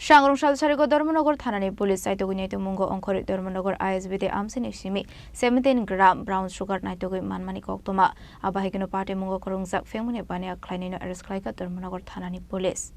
Sangrongsal Sarigo Dharmanagar Thanani Police Chaitogwi Naitokgwngo Wngkhorwi Dharmanagar ISBT Amchaini Simi 17 gram brown sugar Naitogmwngo Manmani Koktwma Abohaikhe Patimwngo Khorang Phekmwng Baniya Khlainai arrest Khlaikha Dharmanagar Thanani Police.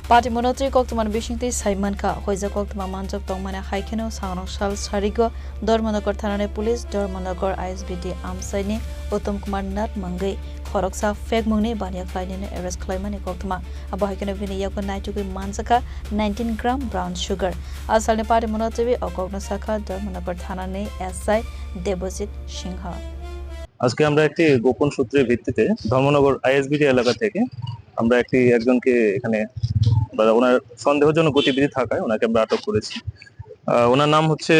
Patimwngo Koktwma Bishingti Manjakha Koktwma Manjakha Sangrongsal Sarigo Dharmanagar Thanani Police Dharmanagar ISBT Amchaini Naitogmwngo Khorang Phekmwng Baniya Khlainai arrest Koktwma Abohaikhe Naitogmwngo Manjakha 19 gram brown sugar Asalni Patimwngo Koktwma Dharmanagar Thanani SI Deposit Singha আজকে আমরা একটি গোপন সূত্রের ভিত্তিতে Dharmanagar ISBT এলাকা থেকে আমরা একজনকে এখানে ওনার সন্দেহজনক গতিবিধি থাকায় ওনাকে আমরা আটক করেছি। ওনার নাম হচ্ছে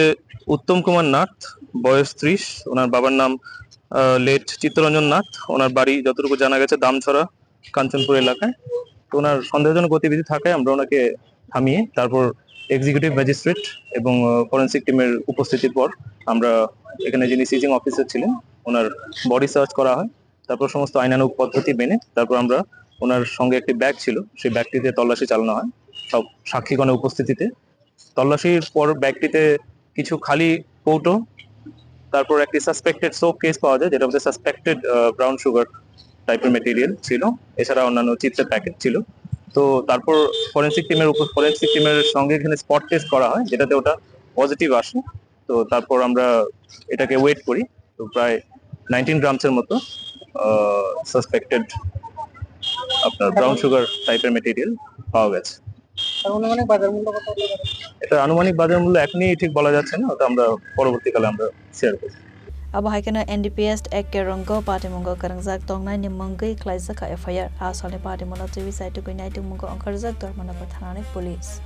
উত্তম কুমার নাথ, বয়স 30। ওনার বাবার নাম লেট চিত্তরঞ্জন নাথ। ওনার বাড়ি যতটুকু জানা গেছে দামছড়া কাঞ্চনপুর এলাকায়। তো ওনার সন্দেহজনক গতিবিধি থাকায় আমরা ওনাকে থামিয়ে তারপর এক্সিকিউটিভ ম্যাজিস্ট্রেট এবং ফরেনসিক টিমের উপস্থিতির পর আমরা এখানে যিনি সিজিং অফিসার ছিলেন ওনার বডি সার্চ করা হয়। তারপর সমস্ত আইনানুগ পদ্ধতি মেনে তারপর আমরা ওনার সঙ্গে একটি ব্যাগ ছিল, সেই ব্যাগটিতে তল্লাশি চালানো হয় সব সাক্ষীগণের উপস্থিতিতে। তল্লাশির পর ব্যাগটিতে কিছু খালি কৌটো, তারপর একটি সাসপেক্টেড সোপ কেস পাওয়া যায় যেটা হচ্ছে সাসপেক্টেড ব্রাউন সুগার টাইপের মেটেরিয়াল ছিল, এছাড়া অন্যান্য চিপসের প্যাকেট ছিল। তো তারপর ফরেনসিক টিমের সঙ্গে এখানে স্পট টেস্ট করা হয় যেটাতে ওটা পজিটিভ আসে। তো তারপর আমরা এটাকে ওয়েট করি। তো প্রায় 19 গ্রামসের মতো সাসপেক্টেড আপনার ব্রাউন সুগার টাইপের মেটেরিয়াল পাওয়া গেছে। এটা আনুমানিক বাজার মূল্য এখনই ঠিক বলা যাচ্ছে না, ওটা আমরা পরবর্তীকালে আমরা শেয়ার করব। Abohaikhe NDPS Kwrwngjak Patimwngo Kwrwngjak Tongnai Mungui Khlaijaka FIR Asalni Patimwngo Chaitogwi Naitokgwngo Wngkhorwi Dharmanagar Thanani Police.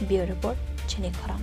Bureau Report, Chini Khorang.